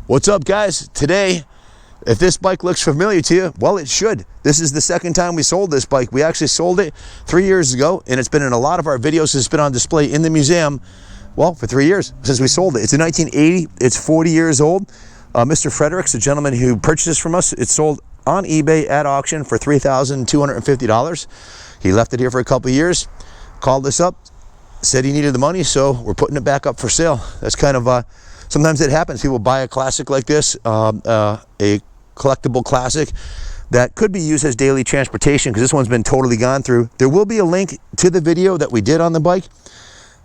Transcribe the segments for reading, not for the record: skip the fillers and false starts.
What's up, guys? Today, if this bike looks familiar to you, well, it should. This is the second time we sold this bike. We actually sold it 3 years ago, and it's been in a lot of our videos. It's been on display in the museum, well, for 3 years since we sold it. It's a 1980. It's 40 years old. Mr. Fredericks, the gentleman who purchased this from us, it's sold on eBay at auction for $3,250. He left it here for a couple of years, called us up, said he needed the money, so we're putting it back up for sale. That's kind of sometimes it happens. People buy a classic like this, a collectible classic that could be used as daily transportation, because this one's been totally gone through. There will be a link to the video that we did on the bike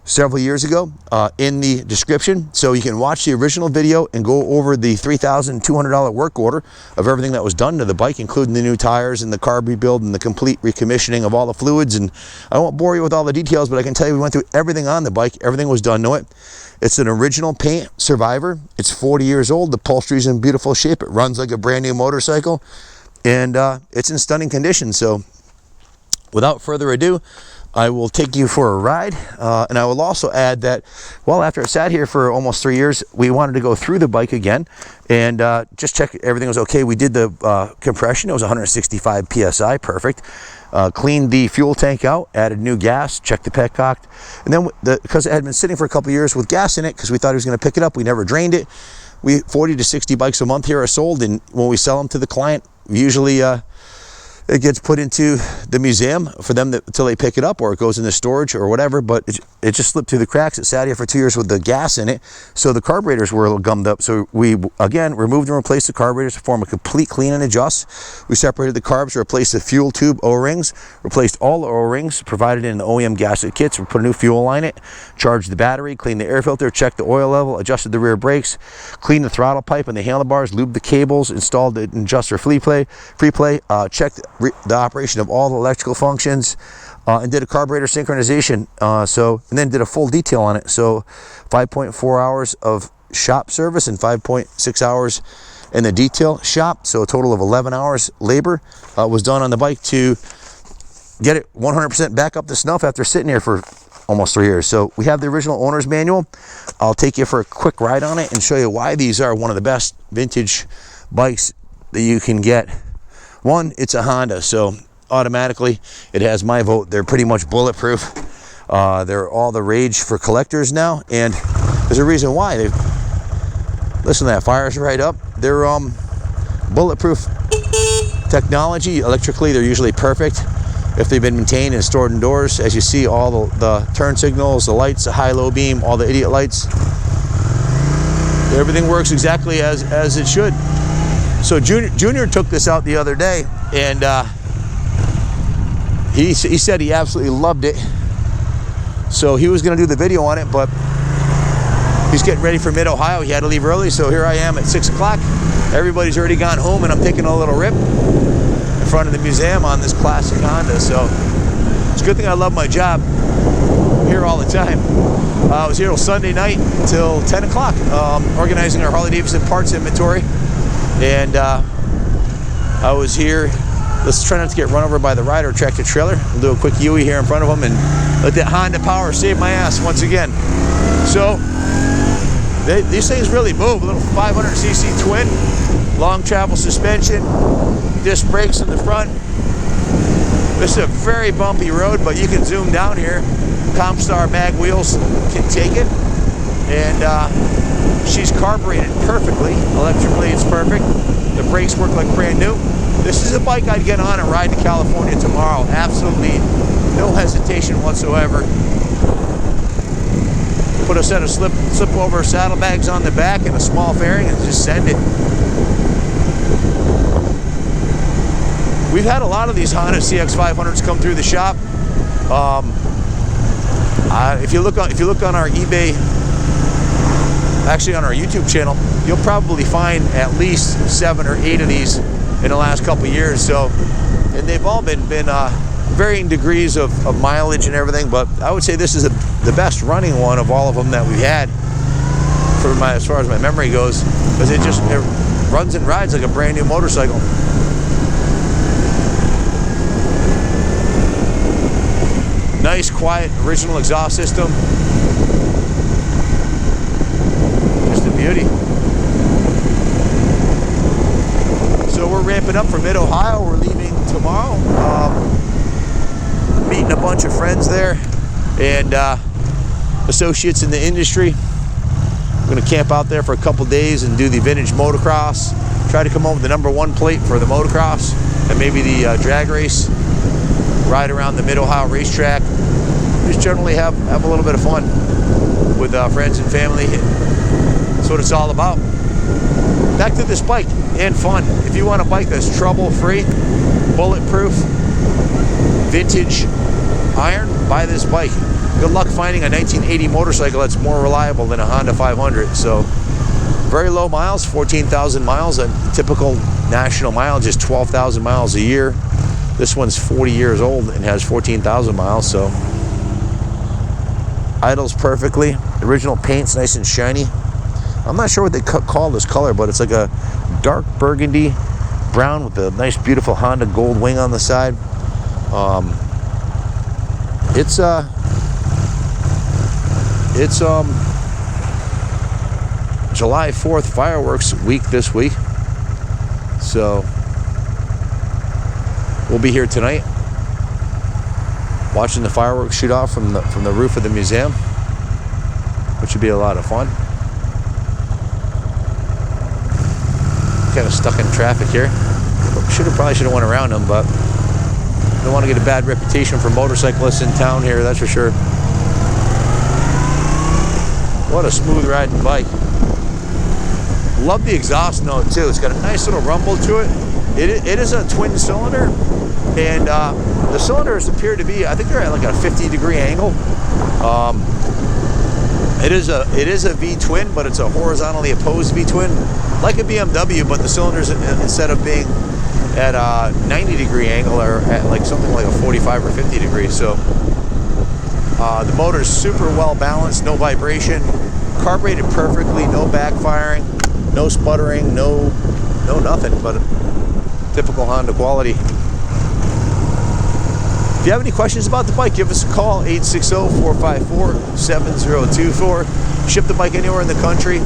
several years ago in the description, so you can watch the original video and go over the $3,200 work order of everything that was done to the bike, including the new tires and the carb rebuild and the complete recommissioning of all the fluids. And I won't bore you with all the details, but I can tell you we went through everything on the bike. Everything was done to it. It's an original paint Survivor. It's 40 years old. The upholstery's in beautiful shape. It runs like a brand new motorcycle, and it's in stunning condition. So without further ado, I will take you for a ride, and I will also add that, well, after it sat here for almost 3 years, we wanted to go through the bike again and just check everything was okay. We did the compression. It was 165 PSI, perfect. Cleaned the fuel tank out, added new gas, checked the petcock, and then because it had been sitting for a couple of years with gas in it, because we thought he was going to pick it up, we never drained it. 40 to 60 bikes a month here are sold, and when we sell them to the client, usually it gets put into the museum for them until they pick it up, or it goes into storage or whatever. But it just slipped through the cracks. It sat here for 2 years with the gas in it, so the carburetors were a little gummed up. So we, again, removed and replaced the carburetors to form a complete clean and adjust. We separated the carbs, replaced the fuel tube O-rings, replaced all the O-rings provided in the OEM gasket kits. We put a new fuel line in it, charged the battery, cleaned the air filter, checked the oil level, adjusted the rear brakes, cleaned the throttle pipe and the handlebars, lubed the cables, installed the adjuster free play, checked the operation of all the electrical functions, and did a carburetor synchronization, and then did a full detail on it. So 5.4 hours of shop service and 5.6 hours in the detail shop, so a total of 11 hours labor was done on the bike to get it 100% back up to snuff after sitting here for almost 3 years. So we have the original owner's manual. I'll take you for a quick ride on it and show you why these are one of the best vintage bikes that you can get. One, it's a Honda, so automatically it has my vote. They're pretty much bulletproof. They're all the rage for collectors now, and there's a reason why. Listen to that, fires right up. They're bulletproof technology. Electrically, they're usually perfect if they've been maintained and stored indoors. As you see, all the turn signals, the lights, the high-low beam, all the idiot lights, everything works exactly as it should. So Junior took this out the other day, and he said he absolutely loved it. So he was going to do the video on it, but he's getting ready for Mid-Ohio. He had to leave early, so here I am at 6 o'clock. Everybody's already gone home, and I'm taking a little rip in front of the museum on this classic Honda. So it's a good thing I love my job. I'm here all the time. I was here till Sunday night till 10 o'clock, organizing our Harley-Davidson parts inventory. And I was here. Let's try not to get run over by the rider tractor trailer. We'll do a quick Yui here in front of them and let that Honda power save my ass once again. So these things really move. A little 500cc twin, long travel suspension, disc brakes in the front. This is a very bumpy road, but you can zoom down here. Comstar mag wheels can take it, and she's carbureted perfectly. Electrically, it's perfect. The brakes work like brand new. This is a bike I'd get on and ride to California tomorrow. Absolutely no hesitation whatsoever. Put a set of slip over saddlebags on the back and a small fairing and just send it. We've had a lot of these Honda Cx500s come through the shop. If you look on our eBay, actually on our YouTube channel, you'll probably find at least 7 or 8 of these in the last couple of years. So, and they've all been varying degrees of mileage and everything, but I would say this is the best running one of all of them that we've had as far as my memory goes, because it runs and rides like a brand new motorcycle. Nice, quiet, original exhaust system. Just a beauty. ramping up for Mid-Ohio. We're leaving tomorrow. Meeting a bunch of friends there and associates in the industry. We're going to camp out there for a couple days and do the vintage motocross. Try to come home with the #1 plate for the motocross and maybe the drag race. Ride around the Mid-Ohio racetrack. Just generally have a little bit of fun with friends and family. That's what it's all about. Back to this bike and fun. If you want a bike that's trouble-free, bulletproof, vintage iron, buy this bike. Good luck finding a 1980 motorcycle that's more reliable than a Honda 500. So very low miles, 14,000 miles. A typical national mileage is 12,000 miles a year. This one's 40 years old and has 14,000 miles, so idles perfectly. Original paint's nice and shiny. I'm not sure what they call this color, but it's like a dark burgundy brown with a nice, beautiful Honda gold wing on the side. It's July 4th fireworks week this week, so we'll be here tonight watching the fireworks shoot off from the roof of the museum, which should be a lot of fun. Kind of stuck in traffic here. Probably should have went around them, but don't want to get a bad reputation for motorcyclists in town here, that's for sure. What a smooth riding bike. Love the exhaust note too. It's got a nice little rumble to it. It is a twin cylinder, and the cylinders appear to be, I think they're at like a 50-degree angle. It is a V-twin, but it's a horizontally opposed V-twin, like a BMW, but the cylinders, instead of being at a 90-degree angle, are at like something like a 45 or 50 degrees. So the motor's super well balanced, no vibration, carbureted perfectly, no backfiring, no sputtering, no nothing, but typical Honda quality. If you have any questions about the bike, give us a call, 860-454-7024. Ship the bike anywhere in the country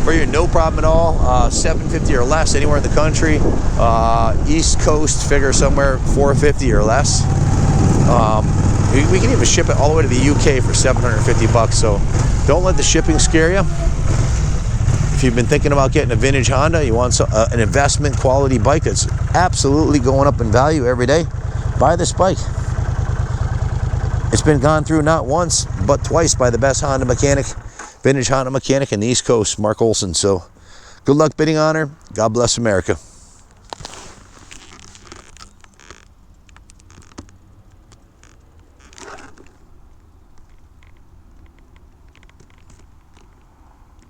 for you, no problem at all. $750 or less anywhere in the country. East Coast, figure somewhere $450 or less. We can even ship it all the way to the UK for $750, so don't let the shipping scare you. If you've been thinking about getting a vintage Honda, you want an investment quality bike that's absolutely going up in value every day, buy this bike. It's been gone through not once, but twice by the best Honda mechanic, vintage Honda mechanic in the East Coast, Mark Olson. So good luck bidding on her. God bless America.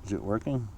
Is it working?